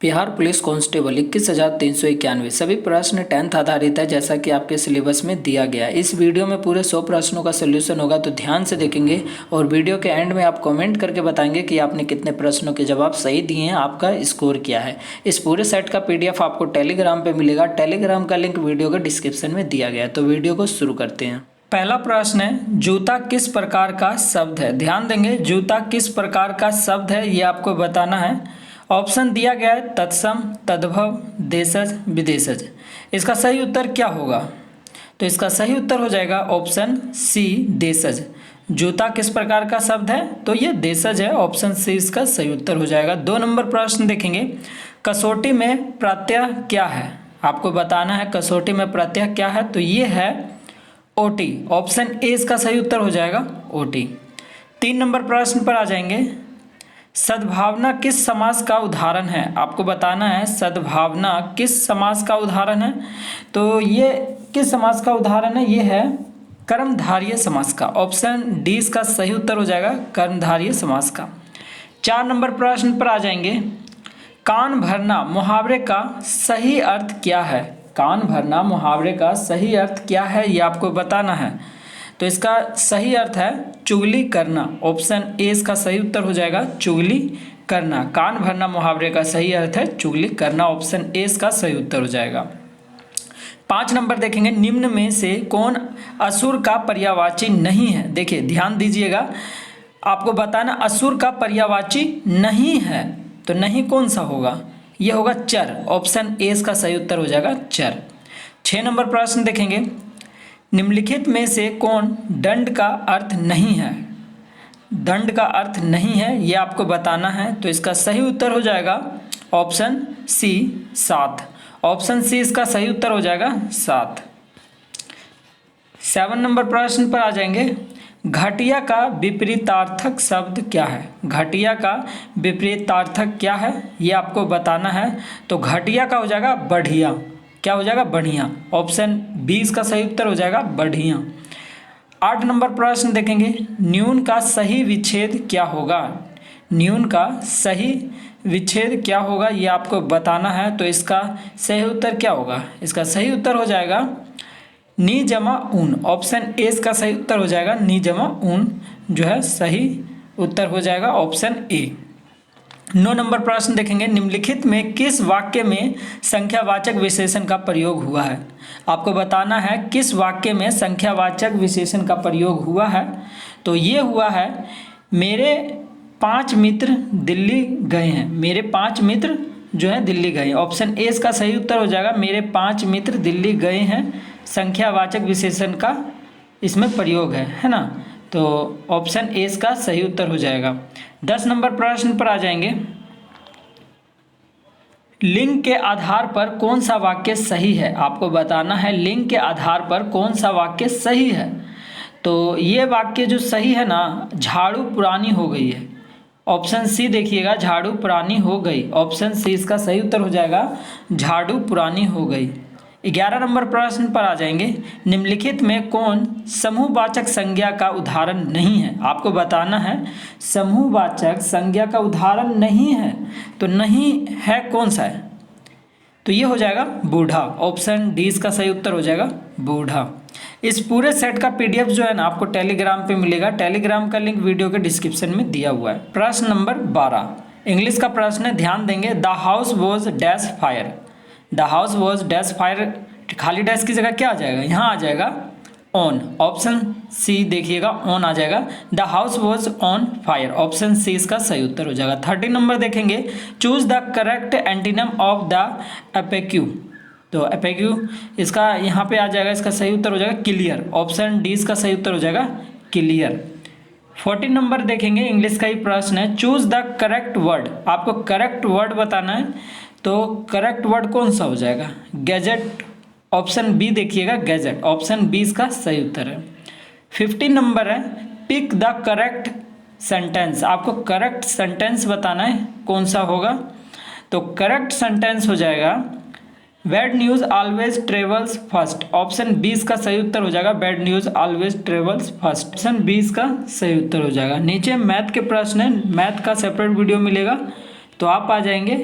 Bihar police constable 21,391 सभी प्रश्न 10th आधारित है, जैसा कि आपके सिलेबस में दिया गया है। इस वीडियो में पूरे 100 प्रश्नों का सोल्यूशन होगा, तो ध्यान से देखेंगे और वीडियो के एंड में आप कमेंट करके बताएंगे कि आपने कितने प्रश्नों के जवाब सही दिए हैं, आपका स्कोर क्या है। इस पूरे सेट का PDF आपको टेलीग्राम पर मिलेगा। टेलीग्राम का लिंक वीडियो के डिस्क्रिप्शन में दिया गया है। तो वीडियो को शुरू करते हैं। पहला प्रश्न है, जूता किस प्रकार का शब्द है। ध्यान देंगे, जूता किस प्रकार का शब्द है ये आपको बताना है। ऑप्शन दिया गया है तत्सम, तद्भव, देशज, विदेशज। इसका सही उत्तर क्या होगा? तो इसका सही उत्तर हो जाएगा ऑप्शन सी, देशज। जूता किस प्रकार का शब्द है, तो ये देशज है। ऑप्शन सी इसका सही उत्तर हो जाएगा। 2 नंबर प्रश्न देखेंगे, कसौटी में प्रत्यय क्या है। आपको बताना है कसौटी में प्रत्यय क्या है, तो ये है ओटी। ऑप्शन ए इसका सही उत्तर हो जाएगा, ओटी। 3 नंबर प्रश्न पर आ जाएंगे, सद्भावना किस समास का उदाहरण है। आपको बताना है सद्भावना किस समास का उदाहरण है, तो ये किस समास का उदाहरण है, ये है कर्मधारय समास का। ऑप्शन डी इसका सही उत्तर हो जाएगा, कर्मधारय समास का। 4 नंबर प्रश्न पर आ जाएंगे, कान भरना मुहावरे का सही अर्थ क्या है। कान भरना मुहावरे का सही अर्थ क्या है, ये आपको बताना है। तो इसका सही अर्थ है चुगली करना। ऑप्शन ए इसका सही उत्तर हो जाएगा, चुगली करना। कान भरना मुहावरे का सही अर्थ है चुगली करना। ऑप्शन ए इसका सही उत्तर हो जाएगा। 5 नंबर देखेंगे, निम्न में से कौन असुर का पर्यायवाची नहीं है। देखिए ध्यान दीजिएगा, आपको बताना असुर का पर्यायवाची नहीं है, तो नहीं कौन सा होगा, यह होगा चर। ऑप्शन ए इसका सही उत्तर हो जाएगा, चर। 6 नंबर प्रश्न देखेंगे, निम्नलिखित में से कौन दंड का अर्थ नहीं है। दंड का अर्थ नहीं है, ये आपको बताना है। तो इसका सही उत्तर हो जाएगा ऑप्शन सी, 7। ऑप्शन सी इसका सही उत्तर हो जाएगा, 7। 7 नंबर प्रश्न पर आ जाएंगे, घटिया का विपरीतार्थक शब्द क्या है। घटिया का विपरीतार्थक क्या है, ये आपको बताना है। तो घटिया का हो जाएगा बढ़िया। क्या हो जाएगा, बढ़िया। ऑप्शन बी इसका सही उत्तर हो जाएगा, बढ़िया। 8 नंबर प्रश्न देखेंगे, न्यून का सही विच्छेद क्या होगा। न्यून का सही विच्छेद क्या होगा, ये आपको बताना है। तो इसका सही उत्तर क्या होगा, इसका सही उत्तर हो जाएगा नी जमा ऊन। ऑप्शन ए इसका सही उत्तर हो जाएगा, नी जमा ऊन जो है सही उत्तर हो जाएगा, ऑप्शन ए। 9 नंबर प्रश्न देखेंगे, निम्नलिखित में किस वाक्य में संख्यावाचक विशेषण का प्रयोग हुआ है। आपको बताना है किस वाक्य में संख्यावाचक विशेषण का प्रयोग हुआ है। तो ये हुआ है, मेरे 5 मित्र दिल्ली गए हैं। मेरे 5 मित्र जो है दिल्ली गए। ऑप्शन ए इसका सही उत्तर हो जाएगा, मेरे 5 मित्र दिल्ली गए हैं। संख्यावाचक विशेषण का इसमें प्रयोग है ना। तो ऑप्शन ए इसका सही उत्तर हो जाएगा। 10 नंबर प्रश्न पर आ जाएंगे, लिंग के आधार पर कौन सा वाक्य सही है। आपको बताना है लिंग के आधार पर कौन सा वाक्य सही है। तो ये वाक्य जो सही है ना, झाड़ू पुरानी हो गई है। ऑप्शन सी देखिएगा, झाड़ू पुरानी हो गई। ऑप्शन सी इसका सही उत्तर हो जाएगा, झाड़ू पुरानी हो गई। 11 नंबर प्रश्न पर आ जाएंगे, निम्नलिखित में कौन समूहवाचक संज्ञा का उदाहरण नहीं है। आपको बताना है समूहवाचक संज्ञा का उदाहरण नहीं है, तो नहीं है कौन सा है, तो ये हो जाएगा बूढ़ा। ऑप्शन डी इसका सही उत्तर हो जाएगा, बूढ़ा। इस पूरे सेट का PDF जो है ना आपको टेलीग्राम पे मिलेगा। टेलीग्राम का लिंक वीडियो के डिस्क्रिप्शन में दिया हुआ है। प्रश्न नंबर 12 इंग्लिश का प्रश्न है, ध्यान देंगे, the house was dash fire. The house was dash fire, खाली डैश की जगह क्या आ जाएगा, यहाँ आ जाएगा ऑन। ऑप्शन सी देखिएगा, ऑन आ जाएगा। The house was on fire. Option C इसका सही उत्तर हो जाएगा। 30 नंबर देखेंगे, choose the correct antonym of the opaque. तो एपेक्यू इसका यहाँ पे आ जाएगा, इसका सही उत्तर हो जाएगा क्लियर। ऑप्शन डी इसका सही उत्तर हो जाएगा, क्लियर। 40 नंबर देखेंगे, इंग्लिश का ही प्रश्न है, चूज द करेक्ट वर्ड। आपको करेक्ट वर्ड बताना है, तो करेक्ट वर्ड कौन सा हो जाएगा, गैजेट। ऑप्शन बी देखिएगा, गैजेट। ऑप्शन बी इसका सही उत्तर है। 50 नंबर है, पिक द करेक्ट सेंटेंस। आपको करेक्ट सेंटेंस बताना है कौन सा होगा। तो करेक्ट सेंटेंस हो जाएगा, bad news always travels first. Option B इसका सही उत्तर हो जाएगा, bad news always travels first. Option B इसका सही उत्तर हो जाएगा। नीचे मैथ के प्रश्न है, मैथ का सेपरेट वीडियो मिलेगा, तो आप आ जाएंगे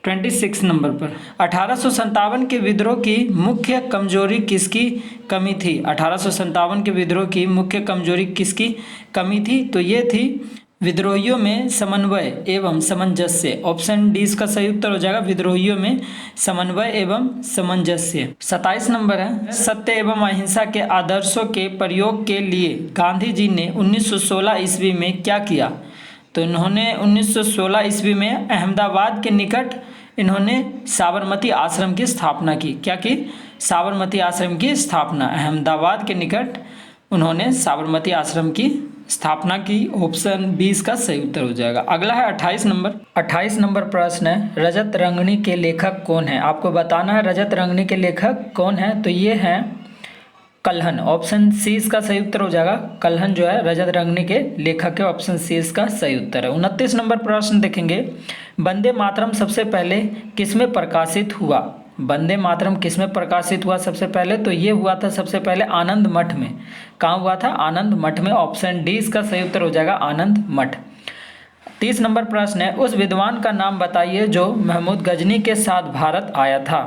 26 नंबर पर 1857 के विद्रोह की मुख्य कमजोरी किसकी कमी थी? 1857 के विद्रोह की मुख्य कमजोरी किसकी कमी थी? तो ये थी विद्रोहियों में समन्वय एवं सामंजस्य। ऑप्शन डी इसका सही उत्तर हो जाएगा, विद्रोहियों में समन्वय एवं सामंजस्य। 27 नंबर है, सत्य एवं अहिंसा के आदर्शों के प्रयोग के लिए गांधी जी ने 1916 ईस्वी में क्या किया? तो इन्होंने 1916 ईस्वी में अहमदाबाद के निकट इन्होंने साबरमती आश्रम की स्थापना की। क्या की? साबरमती आश्रम की स्थापना। अहमदाबाद के निकट उन्होंने साबरमती आश्रम की स्थापना की। ऑप्शन बी इसका सही उत्तर हो जाएगा। अगला है 28 नंबर। 28 नंबर प्रश्न है, रजत रंगनी के लेखक कौन है? आपको बताना है रजत रंगनी के लेखक कौन है। तो ये है कल्हण। ऑप्शन सी इसका सही उत्तर हो जाएगा। कल्हण जो है रजत रंगनी के लेखक है। ऑप्शन सी इसका सही उत्तर है। 29 नंबर प्रश्न देखेंगे, वंदे मातरम सबसे पहले किसमें प्रकाशित हुआ? वंदे मातरम किसमें प्रकाशित हुआ सबसे पहले? तो ये हुआ था सबसे पहले आनंद मठ में। कहाँ हुआ था? आनंद मठ में। ऑप्शन डी इसका सही उत्तर हो जाएगा, आनंद मठ। 30 नंबर प्रश्न है, उस विद्वान का नाम बताइए जो महमूद गजनी के साथ भारत आया था।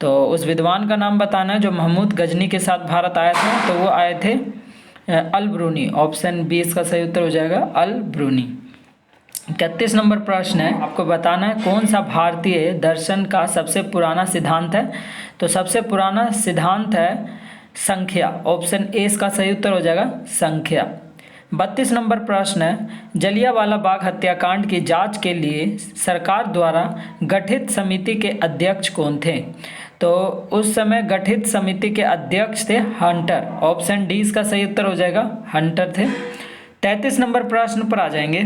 तो उस विद्वान का नाम बताना है जो महमूद गजनी के साथ भारत आया था। तो वो आए थे अल ब्रूनी। ऑप्शन बी इसका सही उत्तर हो जाएगा, अल ब्रूनी। 31 नंबर प्रश्न है, आपको बताना है कौन सा भारतीय दर्शन का सबसे पुराना सिद्धांत है। तो सबसे पुराना सिद्धांत है संख्या। ऑप्शन ए इसका सही उत्तर हो जाएगा, संख्या। 32 नंबर प्रश्न है, जलियांवाला बाग हत्याकांड की जांच के लिए सरकार द्वारा गठित समिति के अध्यक्ष कौन थे? तो उस समय गठित समिति के अध्यक्ष थे हंटर। ऑप्शन डी इसका सही उत्तर हो जाएगा, हंटर थे। 33 नंबर प्रश्न पर आ जाएंगे,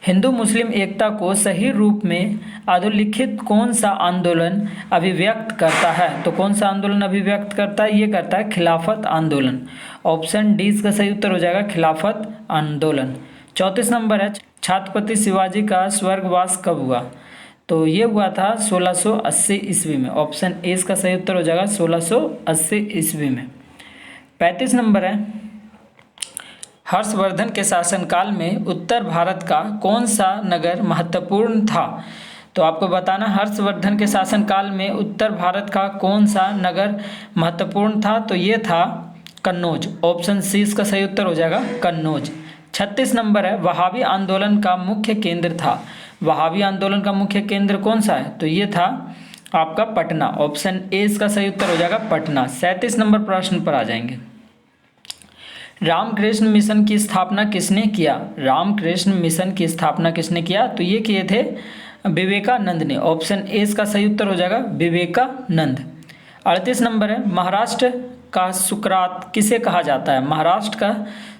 हिंदू मुस्लिम एकता को सही रूप में अधोलिखित कौन सा आंदोलन अभिव्यक्त करता है? तो कौन सा आंदोलन अभिव्यक्त करता है? ये करता है खिलाफत आंदोलन। ऑप्शन डी इसका सही उत्तर हो जाएगा, खिलाफत आंदोलन। 34 नंबर है, छत्रपति शिवाजी का स्वर्गवास कब हुआ? तो ये हुआ था 1680 ईस्वी में। ऑप्शन ए इसका सही उत्तर हो जाएगा, 1680 ईस्वी में। 35 नंबर है, हर्षवर्धन के शासनकाल में उत्तर भारत का कौन सा नगर महत्वपूर्ण था? तो आपको बताना, हर्षवर्धन के शासनकाल में उत्तर भारत का कौन सा नगर महत्वपूर्ण था? तो ये था कन्नौज। ऑप्शन सी इसका सही उत्तर हो जाएगा, कन्नौज। 36 नंबर है, वहाबी आंदोलन का मुख्य केंद्र था। वहाबी आंदोलन का मुख्य केंद्र कौन सा है? तो ये था आपका पटना। ऑप्शन ए इसका सही उत्तर हो जाएगा, पटना। 37 नंबर प्रश्न पर आ जाएंगे, रामकृष्ण मिशन की स्थापना किसने किया? रामकृष्ण मिशन की स्थापना किसने किया? तो ये किए थे विवेकानंद ने। ऑप्शन ए इसका सही उत्तर हो जाएगा, विवेकानंद। 38 नंबर है, महाराष्ट्र का सुकरात किसे कहा जाता है? महाराष्ट्र का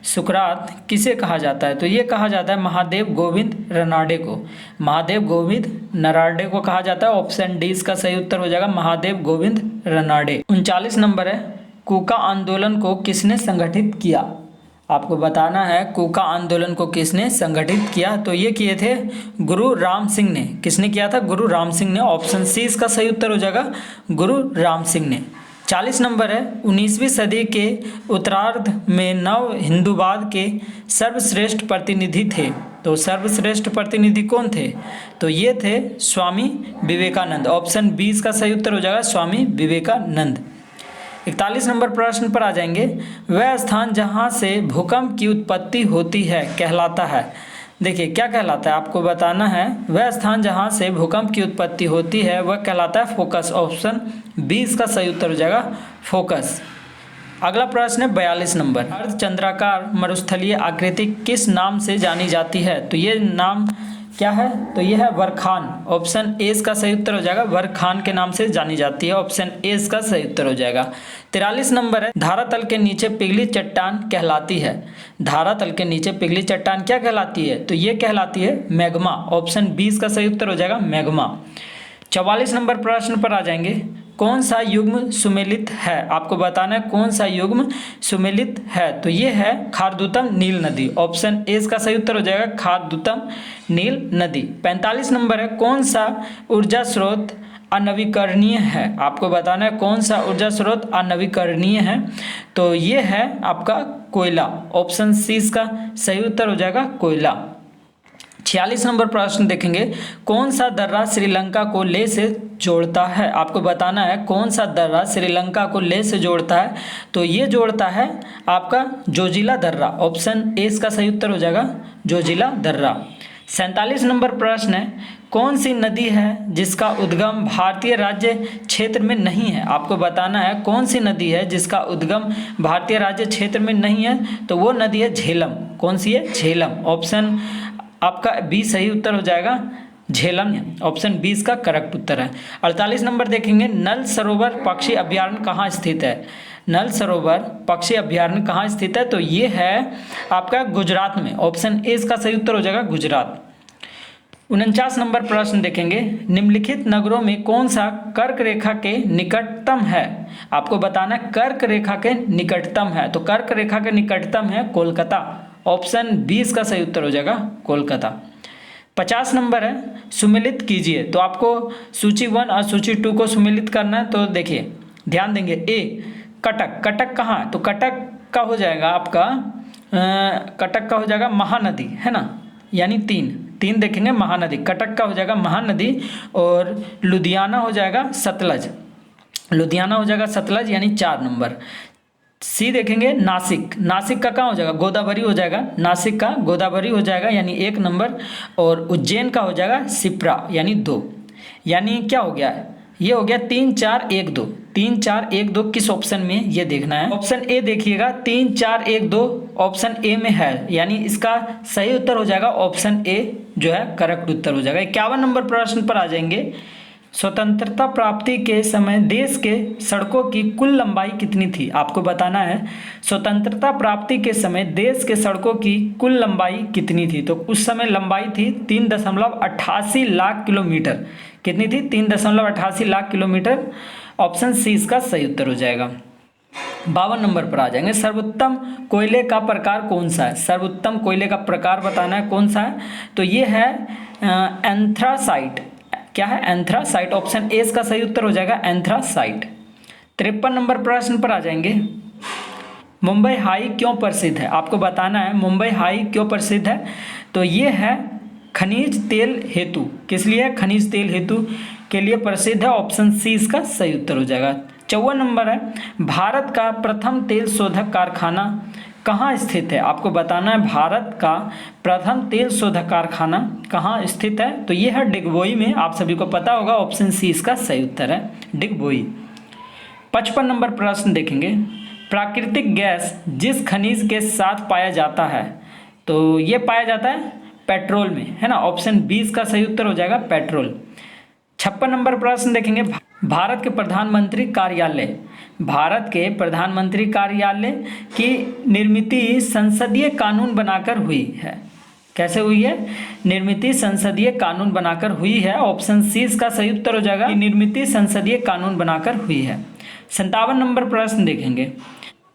सुकरात किसे कहा जाता है? तो ये कहा जाता है महादेव गोविंद रनाडे को। महादेव गोविंद नराडे को कहा जाता है। ऑप्शन डी इसका सही उत्तर हो जाएगा, महादेव गोविंद रनाडे। 39 नंबर है, कूका आंदोलन को किसने संगठित किया? आपको बताना है कूका आंदोलन को किसने संगठित किया? तो ये किए थे गुरु राम सिंह ने। किसने किया था? गुरु राम सिंह ने। ऑप्शन सी इसका सही उत्तर हो जाएगा, गुरु राम सिंह ने। 40 नंबर है, 19वीं सदी के उत्तरार्ध में नव हिंदूवाद के सर्वश्रेष्ठ प्रतिनिधि थे। तो सर्वश्रेष्ठ प्रतिनिधि कौन थे? तो ये थे स्वामी विवेकानंद। ऑप्शन बी इसका सही उत्तर हो जाएगा, स्वामी विवेकानंद। 41 नंबर प्रश्न पर आ जाएंगे, वह स्थान जहां से भूकंप की उत्पत्ति होती है कहलाता है। देखिए क्या कहलाता है, आपको बताना है। वह स्थान जहां से भूकंप की उत्पत्ति होती है वह कहलाता है फोकस। ऑप्शन बी इसका सही उत्तर हो जाएगा, फोकस। अगला प्रश्न है 42 नंबर, अर्धचंद्राकार मरुस्थलीय आकृति किस नाम से जानी जाती है? तो ये नाम क्या है? तो यह है बरखान। ऑप्शन ए इसका सही उत्तर हो जाएगा, बरखान के नाम से जानी जाती है। ऑप्शन ए इसका सही उत्तर हो जाएगा। 43 नंबर है, धारातल के नीचे पिघली चट्टान कहलाती है। धारातल के नीचे पिघली चट्टान क्या कहलाती है? तो ये कहलाती है मैग्मा। ऑप्शन बी इसका सही उत्तर हो जाएगा, मैग्मा। 44 नंबर प्रश्न पर आ जाएंगे, कौन सा युग्म सुमेलित है? आपको बताना है कौन सा युग्म सुमेलित है। तो ये है खारदूतम नील नदी। ऑप्शन ए इसका सही उत्तर हो जाएगा, खारदूतम नील नदी। 45 नंबर है, कौन सा ऊर्जा स्रोत अनवीकरणीय है? आपको बताना है कौन सा ऊर्जा स्रोत अनवीकरणीय है। तो ये है आपका कोयला। ऑप्शन सी इसका सही उत्तर हो जाएगा, कोयला। 46 नंबर प्रश्न देखेंगे, कौन सा दर्रा श्रीलंका को लेह से जोड़ता है? आपको बताना है कौन सा दर्रा श्रीलंका को लेह से जोड़ता है। तो ये जोड़ता है आपका जोजिला दर्रा। ऑप्शन ए इसका सही उत्तर हो जाएगा, जोजिला दर्रा। 47 नंबर प्रश्न है, कौन सी नदी है जिसका उद्गम भारतीय राज्य क्षेत्र में नहीं है? आपको बताना है कौन सी नदी है जिसका उद्गम भारतीय राज्य क्षेत्र में नहीं है। तो वो नदी है झेलम। कौन सी है? झेलम। ऑप्शन आपका बी सही उत्तर हो जाएगा, झेलम। ऑप्शन 20 का करेक्ट उत्तर है। 48 नंबर देखेंगे, नल सरोवर पक्षी अभ्यारण्य कहाँ स्थित है? नल सरोवर पक्षी अभ्यारण्य कहाँ स्थित है? तो ये है आपका गुजरात में। ऑप्शन ए इसका सही उत्तर हो जाएगा, गुजरात। 49 नंबर प्रश्न देखेंगे, निम्नलिखित नगरों में कौन सा कर्क रेखा के निकटतम है? आपको बताना कर्क रेखा के निकटतम है। तो कर्क रेखा के निकटतम है कोलकाता। ऑप्शन 20 का सही उत्तर हो जाएगा, कोलकाता। 50 नंबर है, सुमेलित कीजिए। तो आपको सूची 1 और सूची 2 को सुमेलित करना है। तो देखिए ध्यान देंगे, ए कटक। कटक कहाँ? तो कटक का हो जाएगा आपका कटक का हो जाएगा महानदी, है ना, यानी 3 देखेंगे महानदी। कटक का हो जाएगा महानदी और लुधियाना हो जाएगा सतलज। लुधियाना हो जाएगा सतलज, यानी 4 नंबर। सी देखेंगे नासिक। नासिक का कहाँ हो जाएगा? गोदावरी हो जाएगा। नासिक का गोदावरी हो जाएगा, यानी 1 नंबर। और उज्जैन का हो जाएगा शिप्रा, यानी 2। यानी क्या हो गया? ये हो गया 3 4 1 2। 3 4 1 2 किस ऑप्शन में, ये देखना है। ऑप्शन ए देखिएगा, 3 4 1 2 ऑप्शन ए में है, यानी इसका सही उत्तर हो जाएगा ऑप्शन ए जो है करेक्ट उत्तर हो जाएगा। 51 नंबर प्रश्न पर आ जाएंगे, स्वतंत्रता प्राप्ति के समय देश के सड़कों की कुल लंबाई कितनी थी? आपको बताना है स्वतंत्रता प्राप्ति के समय देश के सड़कों की कुल लंबाई कितनी थी। तो उस समय लंबाई थी 3.88 लाख किलोमीटर। कितनी थी? 3.88 लाख किलोमीटर। ऑप्शन सी इसका सही उत्तर हो जाएगा। 52 नंबर पर आ जाएंगे, सर्वोत्तम कोयले का प्रकार कौन सा है? सर्वोत्तम कोयले का प्रकार बताना है कौन सा है। तो ये है एंथ्रासाइट। क्या है? एंथ्रासाइट। ऑप्शन ए इसका सही उत्तर हो जाएगा, एंथ्रासाइट। 53 नंबर प्रश्न पर आ जाएंगे, मुंबई हाई क्यों प्रसिद्ध है? आपको बताना है मुंबई हाई क्यों प्रसिद्ध है। तो ये है खनिज तेल हेतु। किस लिए? खनिज तेल हेतु के लिए प्रसिद्ध है। ऑप्शन सी इसका सही उत्तर हो जाएगा। 54 नंबर है, भारत का प्रथम तेल शोधक कारखाना कहाँ स्थित है? आपको बताना है भारत का प्रथम तेल शोधक कारखाना कहाँ स्थित है। तो ये है डिगबोई में। आप सभी को पता होगा, ऑप्शन सी इसका सही उत्तर है, डिगबोई। 55 नंबर प्रश्न देखेंगे, प्राकृतिक गैस जिस खनिज के साथ पाया जाता है, तो ये पाया जाता है पेट्रोल में, है ना। ऑप्शन 20 का सही उत्तर हो जाएगा, पेट्रोल। 56 नंबर प्रश्न देखेंगे, भारत के प्रधानमंत्री कार्यालय, भारत के प्रधानमंत्री कार्यालय की निर्मित संसदीय कानून बनाकर हुई है। कैसे हुई है? निर्मित संसदीय कानून बनाकर हुई है। ऑप्शन सी इसका सही उत्तर हो जाएगा, निर्मित संसदीय कानून बनाकर हुई है। 57 नंबर प्रश्न देखेंगे,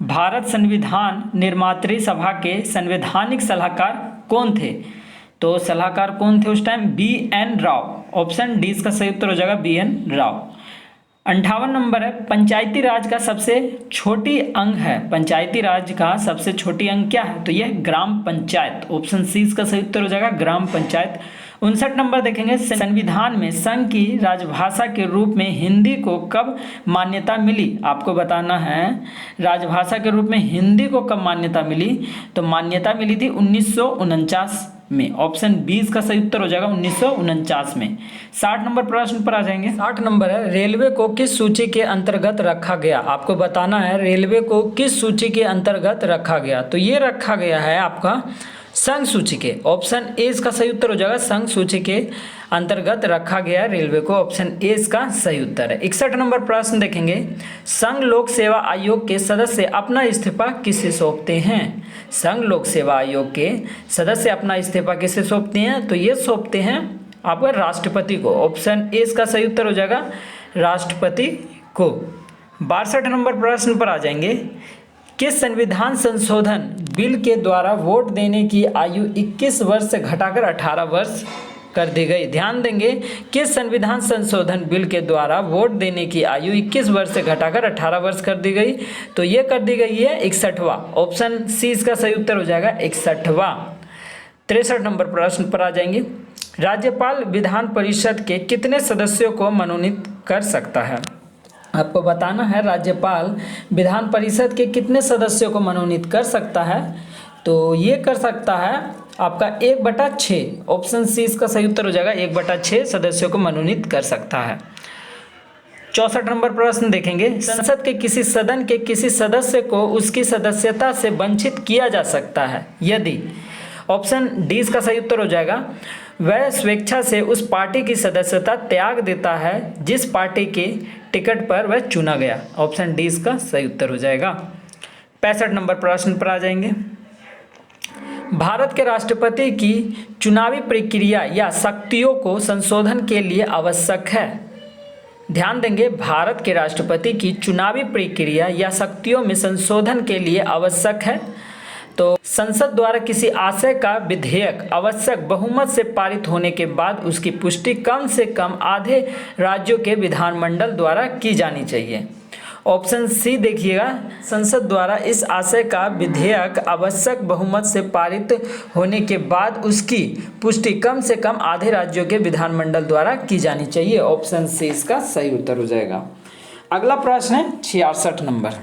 भारत संविधान निर्मात्री सभा के संवैधानिक सलाहकार कौन थे? तो सलाहकार कौन थे उस time? BN Rao. Option D इसका सही उत्तर हो जाएगा, BN राव। 58 नंबर है, पंचायती राज का सबसे छोटी अंग है। पंचायती राज का सबसे छोटी अंग क्या है? तो यह ग्राम पंचायत। ऑप्शन सी इसका सही उत्तर हो जाएगा, ग्राम पंचायत। 59 नंबर देखेंगे, संविधान में संघ की राजभाषा के रूप में हिंदी को कब मान्यता मिली? आपको बताना है राजभाषा के रूप में हिंदी को कब मान्यता मिली। तो मान्यता मिली थी 1949 में। ऑप्शन 20 का सही उत्तर हो जाएगा 1949 में। 60 नंबर प्रश्न पर आ जाएंगे। 60 नंबर है, रेलवे को किस सूची के अंतर्गत रखा गया? आपको बताना है रेलवे को किस सूची के अंतर्गत रखा गया। तो ये रखा गया है आपका संघ सूची के। ऑप्शन ए इसका सही उत्तर हो जाएगा, संघ सूची के अंतर्गत रखा गया रेलवे को। ऑप्शन ए इसका सही उत्तर है। 61 नंबर प्रश्न देखेंगे, संघ लोक सेवा आयोग के सदस्य अपना इस्तीफा किसे सौंपते हैं? संघ लोक सेवा आयोग के सदस्य अपना इस्तीफा किसे सौंपते हैं? तो ये सौंपते हैं आपका राष्ट्रपति को। ऑप्शन ए इसका सही उत्तर हो जाएगा, राष्ट्रपति को। 62 नंबर प्रश्न पर आ जाएंगे, किस संविधान संशोधन बिल के द्वारा वोट देने की आयु 21 वर्ष से घटाकर 18 वर्ष कर दी गई? ध्यान देंगे, किस संविधान संशोधन बिल के द्वारा वोट देने की आयु 21 वर्ष से घटाकर 18 वर्ष कर दी गई? तो ये कर दी गई है 61वां। ऑप्शन सी इसका सही उत्तर हो जाएगा, 61वां। 63 नंबर प्रश्न पर आ जाएंगे। राज्यपाल विधान परिषद के कितने सदस्यों को मनोनीत कर सकता है? आपको बताना है राज्यपाल विधान परिषद के कितने सदस्यों को मनोनीत कर सकता है। तो ये कर सकता है आपका 1/6। ऑप्शन सी इसका सही उत्तर हो जाएगा, 1/6 सदस्यों को मनोनीत कर सकता है। 64 नंबर प्रश्न देखेंगे। संसद के किसी सदन के किसी सदस्य को उसकी सदस्यता से वंचित किया जा सकता है यदि, ऑप्शन डी इसका सही उत्तर हो जाएगा, वह स्वेच्छा से उस पार्टी की सदस्यता त्याग देता है जिस पार्टी के टिकट पर वह चुना गया। ऑप्शन डी इसका सही उत्तर हो जाएगा। 65 नंबर प्रश्न पर आ जाएंगे। भारत के राष्ट्रपति की चुनावी प्रक्रिया या शक्तियों को संशोधन के लिए आवश्यक है। ध्यान देंगे, भारत के राष्ट्रपति की चुनावी प्रक्रिया या शक्तियों में संशोधन के लिए आवश्यक है। तो संसद द्वारा किसी आशय का विधेयक आवश्यक बहुमत से पारित होने के बाद उसकी पुष्टि कम से कम आधे राज्यों के विधानमंडल द्वारा की जानी चाहिए। ऑप्शन सी देखिएगा, संसद द्वारा इस आशय का विधेयक आवश्यक बहुमत से पारित होने के बाद उसकी पुष्टि कम से कम आधे राज्यों के विधानमंडल द्वारा की जानी चाहिए। ऑप्शन सी इसका सही उत्तर हो जाएगा। अगला प्रश्न है 66 नंबर।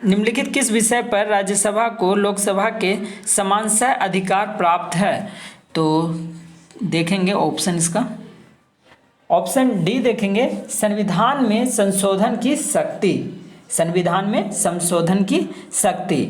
निम्नलिखित किस विषय पर राज्यसभा को लोकसभा के समानतः अधिकार प्राप्त है? तो देखेंगे ऑप्शन इसका, ऑप्शन डी देखेंगे, संविधान में संशोधन की शक्ति। संविधान में संशोधन की शक्ति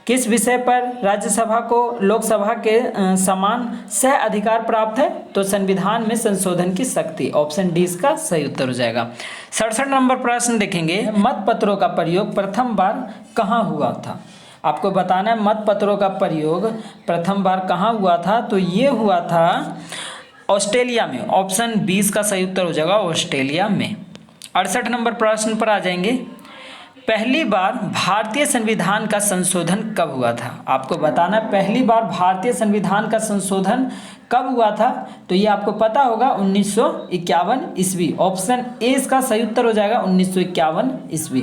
किस विषय पर राज्यसभा को लोकसभा के समान सह अधिकार प्राप्त है? तो संविधान में संशोधन की शक्ति। ऑप्शन डी इसका सही उत्तर हो जाएगा। 67 नंबर प्रश्न देखेंगे। मत पत्रों का प्रयोग प्रथम बार कहाँ हुआ था? आपको बताना है मत पत्रों का प्रयोग प्रथम बार कहाँ हुआ था। तो ये हुआ था ऑस्ट्रेलिया में। ऑप्शन 20 का सही उत्तर हो जाएगा, ऑस्ट्रेलिया में। 68 नंबर प्रश्न पर आ जाएंगे। पहली बार भारतीय संविधान का संशोधन कब हुआ था? आपको बताना पहली बार भारतीय संविधान का संशोधन कब हुआ था। तो ये आपको पता होगा 1951 ईस्वी। ऑप्शन ए इसका सही उत्तर हो जाएगा, 1951 ईस्वी।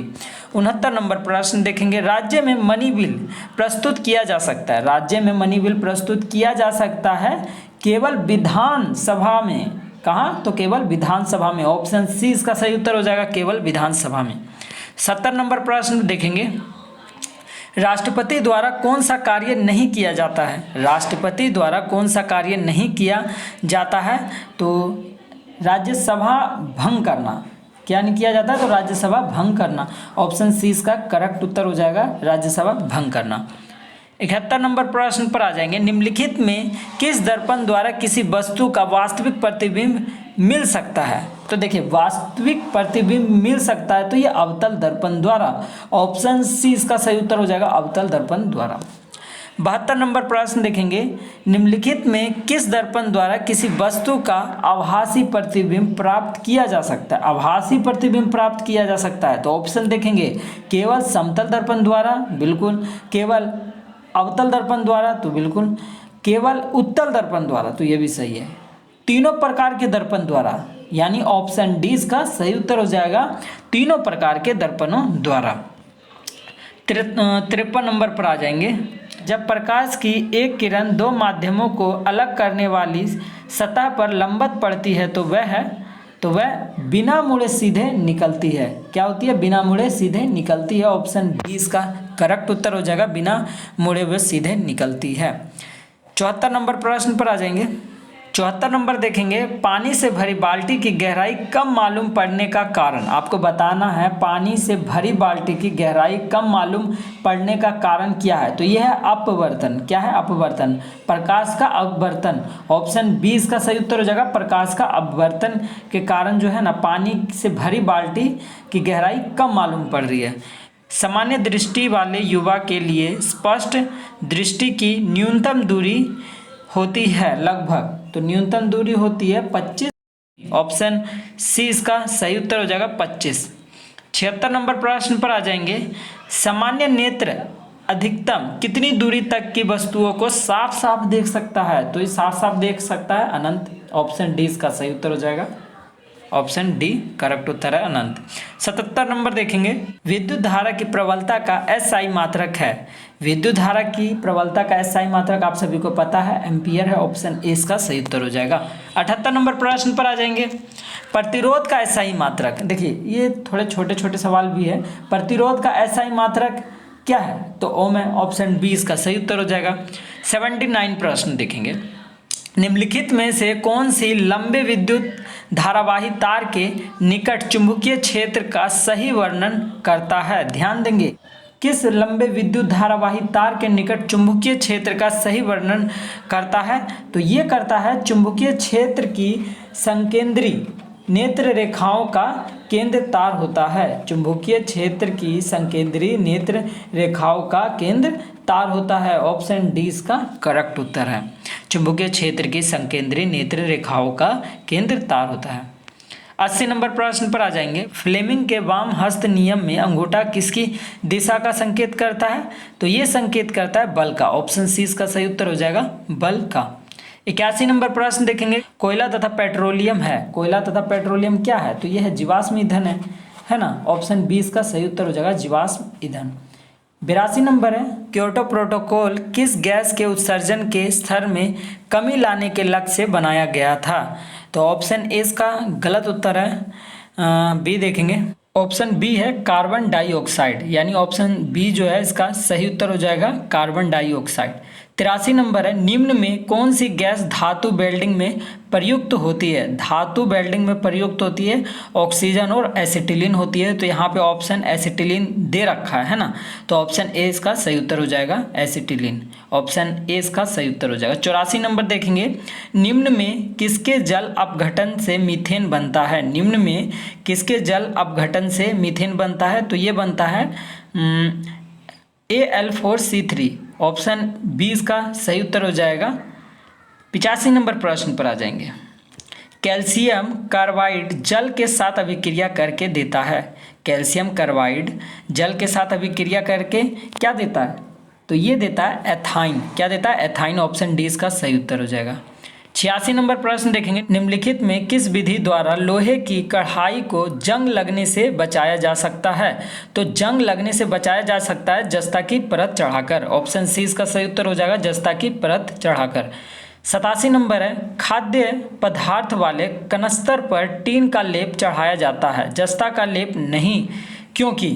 69 नंबर प्रश्न देखेंगे। राज्य में मनी बिल प्रस्तुत किया जा सकता है। राज्य में मनी बिल प्रस्तुत किया जा सकता है केवल विधानसभा में। कहाँ? तो केवल विधानसभा में। ऑप्शन सी इसका सही उत्तर हो जाएगा, केवल विधानसभा में। 70 नंबर प्रश्न देखेंगे। राष्ट्रपति द्वारा कौन सा कार्य नहीं किया जाता है? राष्ट्रपति द्वारा कौन सा कार्य नहीं किया जाता है? तो राज्यसभा भंग करना। क्या नहीं किया जाता है? तो राज्यसभा भंग करना। ऑप्शन सी इसका करेक्ट उत्तर हो जाएगा, राज्यसभा भंग करना। 71 नंबर प्रश्न पर आ जाएंगे। निम्नलिखित में किस दर्पण द्वारा किसी वस्तु का वास्तविक प्रतिबिंब मिल सकता है? तो देखिए, वास्तविक प्रतिबिंब मिल सकता है तो ये अवतल दर्पण द्वारा। ऑप्शन सी इसका सही उत्तर हो जाएगा, अवतल दर्पण द्वारा। 72 नंबर प्रश्न देखेंगे। निम्नलिखित में किस दर्पण द्वारा किसी वस्तु का आभासी प्रतिबिंब प्राप्त किया जा सकता है? आभासी प्रतिबिंब प्राप्त किया जा सकता है तो ऑप्शन देखेंगे, केवल समतल दर्पण द्वारा, बिल्कुल, केवल अवतल दर्पण द्वारा, तो बिल्कुल, केवल उत्तल दर्पण द्वारा, तो ये भी सही है, तीनों प्रकार के दर्पण द्वारा, यानी ऑप्शन डी इसका सही उत्तर हो जाएगा, तीनों प्रकार के दर्पणों द्वारा। 53 नंबर पर आ जाएंगे। जब प्रकाश की एक किरण दो माध्यमों को अलग करने वाली सतह पर लंबवत पड़ती है तो वह बिना मुड़े सीधे निकलती है। क्या होती है? बिना मुड़े सीधे निकलती है। ऑप्शन बी इसका करेक्ट उत्तर हो जाएगा, बिना मुड़े हुए सीधे निकलती है। 74 नंबर प्रश्न पर आ जाएंगे। 74 नंबर देखेंगे। पानी से भरी बाल्टी की गहराई कम मालूम पड़ने का कारण। आपको बताना है पानी से भरी बाल्टी की गहराई कम मालूम पड़ने का कारण क्या है? तो यह है अपवर्तन। क्या है? अपवर्तन, प्रकाश का अपवर्तन। ऑप्शन बी इसका सही उत्तर हो जाएगा, प्रकाश का अपवर्तन के कारण जो है ना, पानी से भरी बाल्टी की गहराई कम मालूम पड़ रही है। सामान्य दृष्टि वाले युवा के लिए स्पष्ट दृष्टि की न्यूनतम दूरी होती है लगभग, तो न्यूनतम दूरी होती है 25। ऑप्शन सी इसका सही उत्तर हो जाएगा, 25। 76 नंबर प्रश्न पर आ जाएंगे। सामान्य नेत्र अधिकतम कितनी दूरी तक की वस्तुओं को साफ साफ देख सकता है? तो ये साफ साफ देख सकता है अनंत। ऑप्शन डी इसका सही उत्तर हो जाएगा, ऑप्शन डी करेक्ट उत्तर है, अनंत। 77 नंबर देखेंगे। विद्युत धारा की प्रबलता का एसआई मात्रक है। विद्युत धारा की प्रबलता का एसआई मात्रक आप सभी को पता है एम्पियर है। ऑप्शन ए इसका सही उत्तर हो जाएगा। 78 नंबर प्रश्न पर आ जाएंगे। प्रतिरोध का एसआई मात्रक, देखिए ये थोड़े छोटे छोटे सवाल भी है। प्रतिरोध का एसआई मात्रक क्या है? तो ओम है। ऑप्शन बी इसका सही उत्तर हो जाएगा। 79 प्रश्न देखेंगे। निम्नलिखित में से कौन सी लंबे विद्युत धारावाही तार के निकट चुंबकीय क्षेत्र का सही वर्णन करता है? ध्यान देंगे, किस लंबे विद्युत धारावाही तार के निकट चुंबकीय क्षेत्र का सही वर्णन करता है? तो ये करता है चुंबकीय क्षेत्र की संकेंद्री नेत्र रेखाओं का केंद्र तार होता है। चुंबकीय क्षेत्र की संकेंद्री नेत्र रेखाओं का केंद्र तार होता है। ऑप्शन डी इसका करेक्ट उत्तर है। चुंबकीय क्षेत्र की संकेंद्री नेत्र रेखाओं का केंद्र तार होता है। 80 नंबर प्रश्न पर आ जाएंगे। फ्लेमिंग के वाम हस्त नियम में अंगूठा किसकी दिशा का संकेत करता है? तो ये संकेत करता है बल का। ऑप्शन सी इसका सही उत्तर हो जाएगा, बल का। 81 नंबर प्रश्न देखेंगे। कोयला तथा पेट्रोलियम है। कोयला तथा पेट्रोलियम क्या है? तो यह है जीवाश्म ईंधन है ना। ऑप्शन बी इसका सही उत्तर हो जाएगा, जीवाश्म ईंधन। 82 नंबर है। क्योटो प्रोटोकॉल किस गैस के उत्सर्जन के स्तर में कमी लाने के लक्ष्य से बनाया गया था? तो ऑप्शन ए इसका गलत उत्तर है। बी देखेंगे। ऑप्शन बी है कार्बन डाइऑक्साइड, यानी ऑप्शन बी जो है इसका सही उत्तर हो जाएगा, कार्बन डाइऑक्साइड। 83 नंबर है। निम्न में कौन सी गैस धातु वेल्डिंग में प्रयुक्त होती है? धातु वेल्डिंग में प्रयुक्त होती है ऑक्सीजन और एसिटिलीन होती है। तो यहाँ पे ऑप्शन एसिटिलीन दे रखा है ना, तो ऑप्शन ए इसका सही उत्तर हो जाएगा, एसिटिलीन। ऑप्शन ए इसका सही उत्तर हो जाएगा। 84 नंबर देखेंगे। निम्न में किसके जल अपघटन से मीथेन बनता है? निम्न में किसके जल अपघटन से मीथेन बनता है? तो ये बनता है Al4C3। ऑप्शन बी इसका सही उत्तर हो जाएगा। 85 नंबर प्रश्न पर आ जाएंगे। कैल्शियम कार्बाइड जल के साथ अभिक्रिया करके देता है। कैल्शियम कार्बाइड जल के साथ अभिक्रिया करके क्या देता है? तो ये देता है एथाइन। क्या देता है? एथाइन। ऑप्शन डी इसका सही उत्तर हो जाएगा। 86 नंबर प्रश्न देखेंगे। निम्नलिखित में किस विधि द्वारा लोहे की कढ़ाई को जंग लगने से बचाया जा सकता है? तो जंग लगने से बचाया जा सकता है जस्ता की परत चढ़ाकर। ऑप्शन सी इसका सही उत्तर हो जाएगा, जस्ता की परत चढ़ाकर। 87 नंबर है। खाद्य पदार्थ वाले कनस्तर पर टीन का लेप चढ़ाया जाता है, जस्ता का लेप नहीं। क्योंकि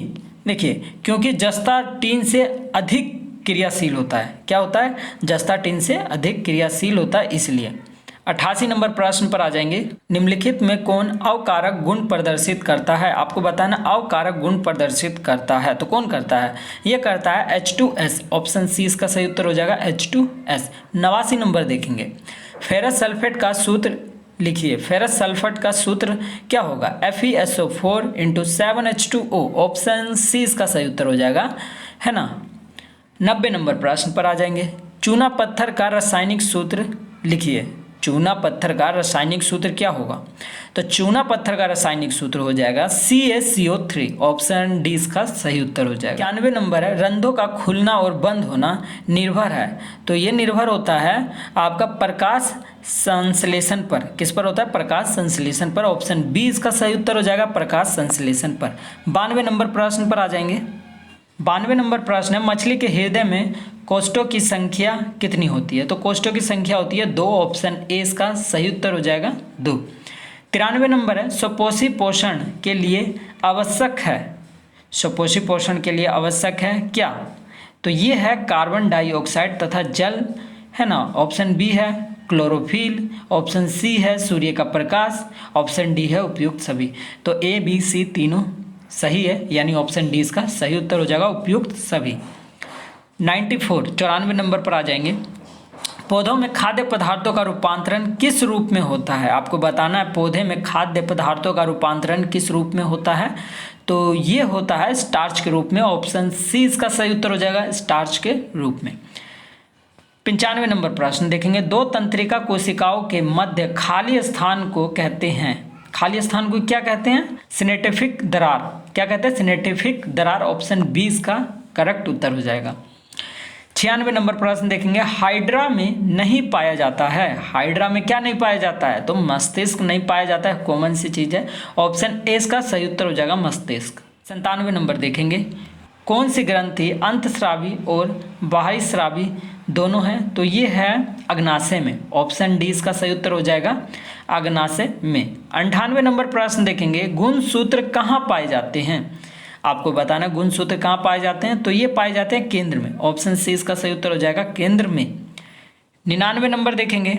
देखिए, क्योंकि जस्ता टीन से अधिक क्रियाशील होता है। क्या होता है? जस्ता टीन से अधिक क्रियाशील होता है, इसलिए। 88 नंबर प्रश्न पर आ जाएंगे। निम्नलिखित में कौन अवकारक गुण प्रदर्शित करता है? आपको बताना अवकारक गुण प्रदर्शित करता है, तो कौन करता है? ये करता है H2S। ऑप्शन सी इसका सही उत्तर हो जाएगा, H2S। 89 नंबर देखेंगे। फेरस सल्फेट का सूत्र लिखिए। फेरस सल्फेट का सूत्र क्या होगा? FeSO4 × 7H2O। ऑप्शन सी इसका सही उत्तर हो जाएगा, है ना। 90 नंबर प्रश्न पर आ जाएंगे। चूना पत्थर का रासायनिक सूत्र लिखिए। चूना पत्थर का रासायनिक सूत्र क्या होगा? तो चूना पत्थर का रासायनिक सूत्र हो जाएगा CaCO3। ऑप्शन डी इसका सही उत्तर हो जाएगा। 91 नंबर है। रंध्रों का खुलना और बंद होना निर्भर है। तो ये निर्भर होता है आपका प्रकाश संश्लेषण पर। किस पर होता है? प्रकाश संश्लेषण पर। ऑप्शन बी इसका सही उत्तर हो जाएगा, प्रकाश संश्लेषण पर। 92 नंबर प्रश्न पर आ जाएंगे। 92 नंबर प्रश्न है। मछली के हृदय में कोष्ठों की संख्या कितनी होती है? तो कोष्ठों की संख्या होती है 2। ऑप्शन ए इसका सही उत्तर हो जाएगा, 2। 93 नंबर है। सुपोषी पोषण के लिए आवश्यक है। सुपोषी पोषण के लिए आवश्यक है क्या? तो ये है कार्बन डाइऑक्साइड तथा जल, है ना। ऑप्शन बी है क्लोरोफिल। ऑप्शन सी है सूर्य का प्रकाश। ऑप्शन डी है उपयुक्त सभी। तो ए बी सी तीनों सही है, यानी ऑप्शन डी इसका सही उत्तर हो जाएगा, उपयुक्त सभी। 94 नंबर पर आ जाएंगे। पौधों में खाद्य पदार्थों का रूपांतरण किस रूप में होता है? आपको बताना है पौधे में खाद्य पदार्थों का रूपांतरण किस रूप में होता है? तो ये होता है स्टार्च के रूप में। ऑप्शन सी इसका सही उत्तर हो जाएगा, स्टार्च के रूप में। 95 नंबर प्रश्न देखेंगे। 2 तंत्रिका कोशिकाओं के मध्य खाली स्थान को कहते हैं। खाली स्थान को क्या कहते हैं? सिनेटिफिक दरार। क्या कहते हैं? सिनेटिफिक दरार। ऑप्शन बी इसका करेक्ट उत्तर हो जाएगा। 96 नंबर प्रश्न देखेंगे। हाइड्रा में नहीं पाया जाता है। हाइड्रा में क्या नहीं पाया जाता है? तो मस्तिष्क नहीं पाया जाता है, कॉमन सी चीज है। ऑप्शन ए इसका सही उत्तर हो जाएगा, मस्तिष्क। 97 नंबर देखेंगे। कौन सी ग्रंथि अंतस्रावी और बाह्यस्रावी दोनों हैं? तो ये है अग्नाशय में। ऑप्शन डी इसका सही उत्तर हो जाएगा, अग्नाशय में। 98 नंबर प्रश्न देखेंगे, गुणसूत्र कहाँ पाए जाते हैं? आपको बताना गुणसूत्र कहाँ पाए जाते हैं, तो ये पाए जाते हैं केंद्र में। ऑप्शन सी इसका सही उत्तर हो जाएगा, केंद्र में। 99 नंबर देखेंगे,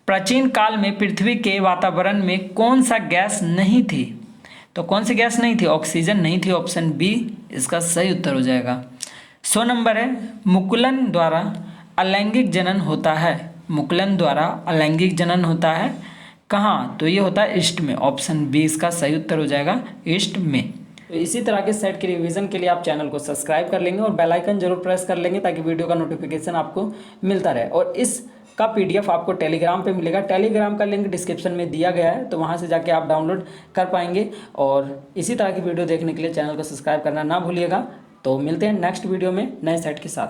प्राचीन काल में पृथ्वी के वातावरण में कौन सा गैस नहीं थी? तो कौन सी गैस नहीं थी? ऑक्सीजन नहीं थी। ऑप्शन बी इसका सही उत्तर हो जाएगा। 100 नंबर है, मुकुलन द्वारा अलैंगिक जनन होता है। मुकुलन द्वारा अलैंगिक जनन होता है कहाँ? तो ये होता है ईस्ट में। ऑप्शन बी इसका सही उत्तर हो जाएगा, ईस्ट में। तो इसी तरह के सेट के रिवीजन के लिए आप चैनल को सब्सक्राइब कर लेंगे और बेल आइकन जरूर प्रेस कर लेंगे ताकि वीडियो का नोटिफिकेशन आपको मिलता रहे। और इस का PDF आपको टेलीग्राम पे मिलेगा। टेलीग्राम का लिंक डिस्क्रिप्शन में दिया गया है, तो वहाँ से जाके आप डाउनलोड कर पाएंगे। और इसी तरह की वीडियो देखने के लिए चैनल को सब्सक्राइब करना ना भूलिएगा। तो मिलते हैं नेक्स्ट वीडियो में नए सेट के साथ।